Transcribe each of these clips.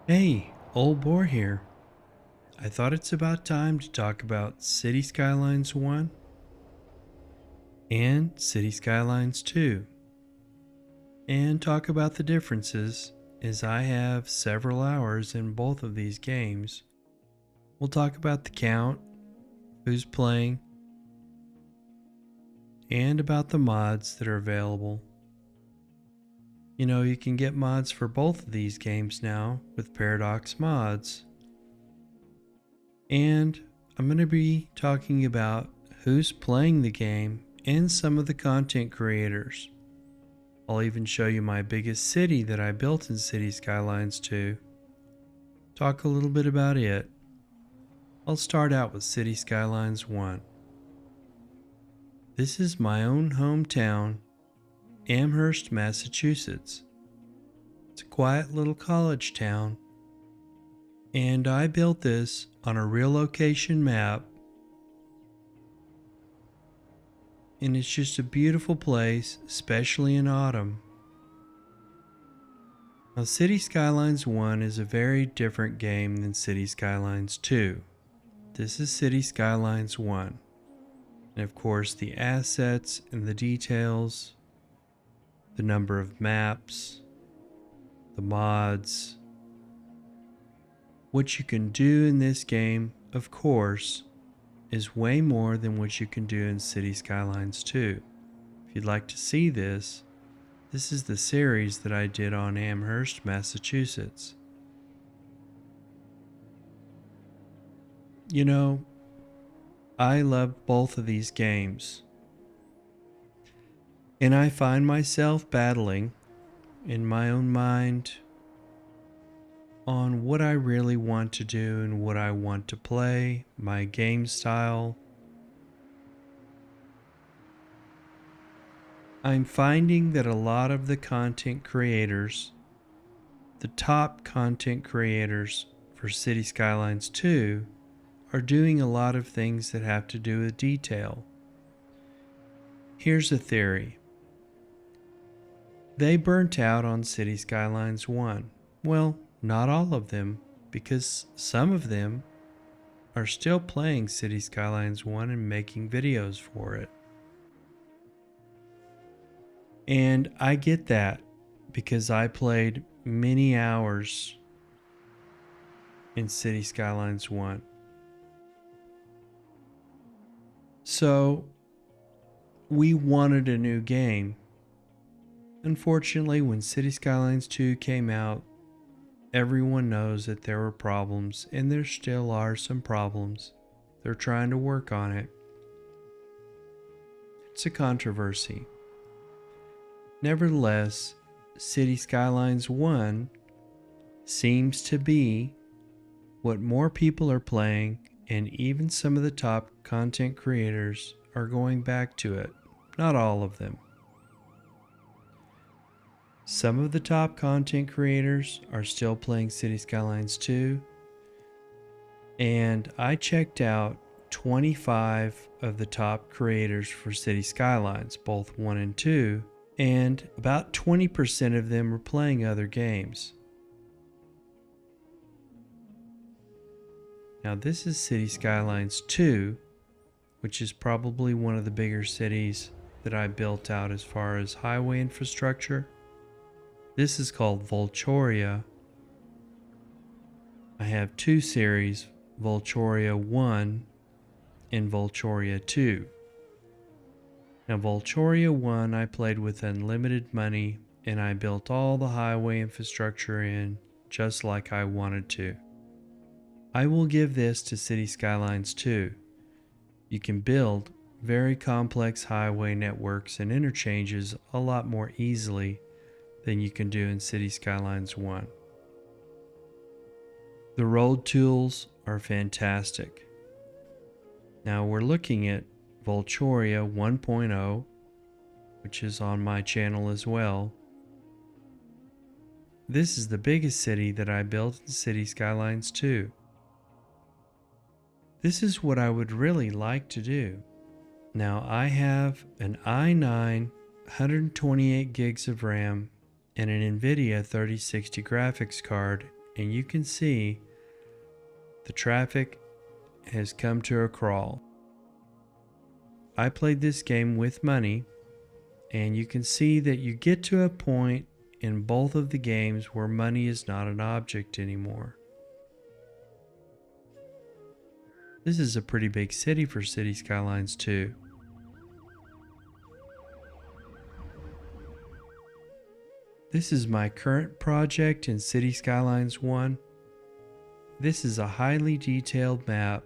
Hey, old boar here. I thought it's about time to talk about City Skylines 1 and City Skylines 2 and talk about the differences as I have several hours in both of these games. We'll talk about the count, who's playing, and about the mods that are available. You know, you can get mods for both of these games now with Paradox Mods. And I'm going to be talking about who's playing the game and some of the content creators. I'll even show you my biggest city that I built in City Skylines 2. Talk a little bit about it. I'll start out with City Skylines 1. This is my own hometown, Amherst, Massachusetts. It's a quiet little college town, and I built this on a real location map, and it's just a beautiful place, especially in autumn. Now, City Skylines 1 is a very different game than City Skylines 2. This is City Skylines 1. And of course, the assets and the details, the number of maps, the mods, what you can do in this game, of course, is way more than what you can do in City Skylines 2. If you'd like to see this, this is the series that I did on Amherst, Massachusetts. You know, I love both of these games. And I find myself battling in my own mind on what I really want to do and what I want to play, my game style. I'm finding that a lot of the content creators, the top content creators for City Skylines 2, are doing a lot of things that have to do with detail. Here's a theory. They burnt out on City Skylines 1. Well, not all of them, because some of them are still playing City Skylines 1 and making videos for it. And I get that because I played many hours in City Skylines 1. So we wanted a new game. Unfortunately, when City Skylines 2 came out, everyone knows that there were problems, and there still are some problems. They're trying to work on it. It's a controversy. Nevertheless, City Skylines 1 seems to be what more people are playing, and even some of the top content creators are going back to it. Not all of them. Some of the top content creators are still playing City Skylines 2, and I checked out 25 of the top creators for City Skylines, both 1 and 2, and about 20% of them are playing other games. Now this is City Skylines 2, which is probably one of the bigger cities that I built out as far as highway infrastructure. This is called Voloria. I have two series, Voloria 1 and Voloria 2. Now Voloria 1 I played with unlimited money, and I built all the highway infrastructure in just like I wanted to. I will give this to City Skylines 2. You can build very complex highway networks and interchanges a lot more easily than you can do in City Skylines 1. The road tools are fantastic. Now we're looking at Voloria 1.0, which is on my channel as well. This is the biggest city that I built in City Skylines 2. This is what I would really like to do. Now I have an i9 128 gigs of RAM and an NVIDIA 3060 graphics card and you can see the traffic has come to a crawl. I played this game with money, and you can see that you get to a point in both of the games where money is not an object anymore. This is a pretty big city for City Skylines 2. This is my current project in City Skylines 1. This is a highly detailed map,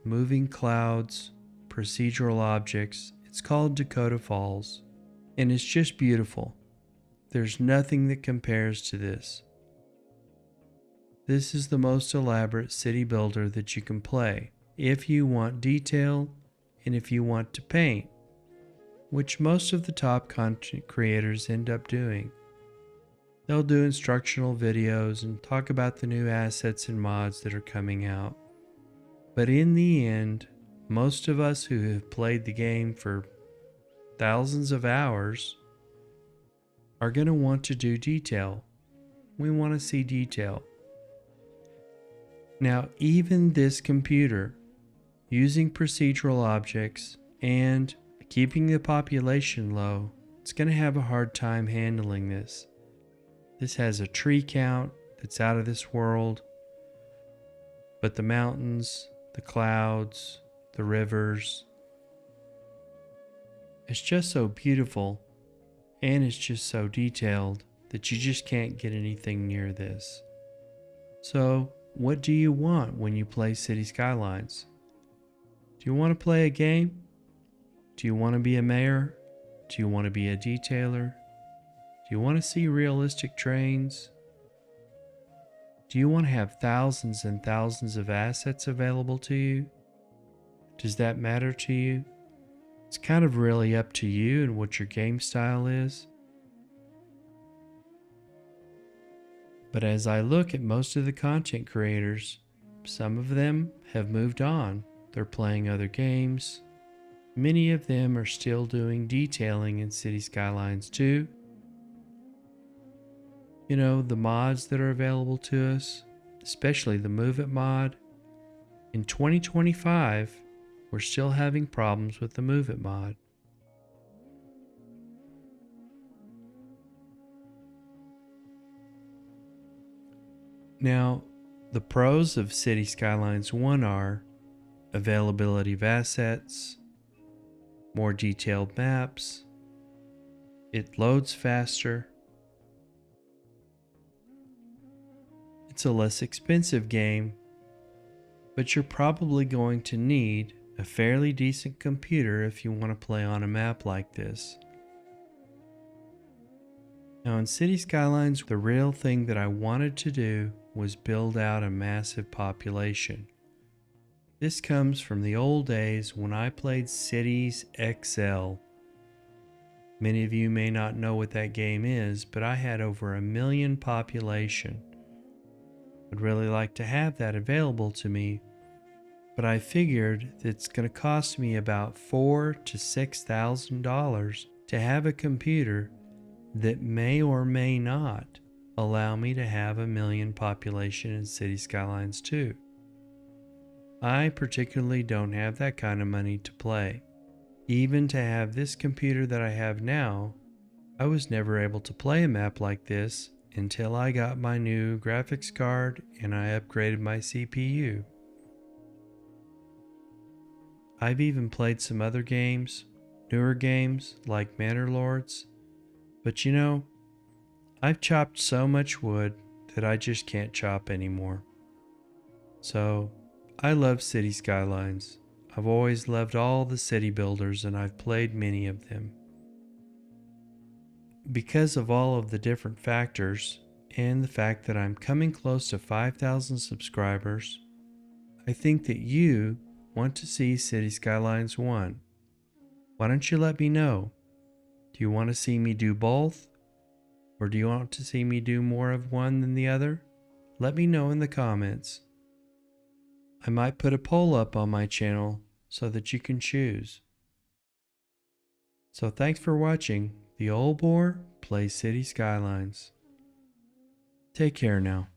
moving clouds, procedural objects. It's called Dakota Falls, and it's just beautiful. There's nothing that compares to this. This is the most elaborate city builder that you can play if you want detail and if you want to paint, which most of the top content creators end up doing. They'll do instructional videos and talk about the new assets and mods that are coming out. But in the end, most of us who have played the game for thousands of hours are going to want to do detail. We want to see detail. Now, even this computer, using procedural objects and keeping the population low, it's going to have a hard time handling this. This has a tree count that's out of this world, but the mountains, the clouds, the rivers, it's just so beautiful, and it's just so detailed that you just can't get anything near this. So, what do you want when you play City Skylines? Do you want to play a game? Do you want to be a mayor? Do you want to be a detailer? Do you want to see realistic trains? Do you want to have thousands and thousands of assets available to you? Does that matter to you? It's kind of really up to you and what your game style is. But as I look at most of the content creators, some of them have moved on. They're playing other games. Many of them are still doing detailing in City Skylines 2. You know, the mods that are available to us, especially the Move It mod. In 2025, we're still having problems with the Move It mod. Now, the pros of City Skylines 1 are availability of assets, more detailed maps, it loads faster, it's a less expensive game, but you're probably going to need a fairly decent computer if you want to play on a map like this. Now in City Skylines, the real thing that I wanted to do was build out a massive population. This comes from the old days when I played Cities XL. Many of you may not know what that game is, but I had over 1 million population. I'd really like to have that available to me, but I figured that it's going to cost me about $4,000 to $6,000 to have a computer that may or may not allow me to have 1 million population in City Skylines 2. I particularly don't have that kind of money to play. Even to have this computer that I have now, I was never able to play a map like this until I got my new graphics card and I upgraded my CPU. I've even played some other games, newer games like Manor Lords, but you know, I've chopped so much wood that I just can't chop anymore. So, I love City Skylines. I've always loved all the city builders and I've played many of them. Because of all of the different factors and the fact that I'm coming close to 5,000 subscribers, I think that you want to see City Skylines 1. Why don't you let me know? Do you want to see me do both? Or do you want to see me do more of one than the other? Let me know in the comments. I might put a poll up on my channel so that you can choose. So thanks for watching The Old Boar Plays City Skylines. Take care now.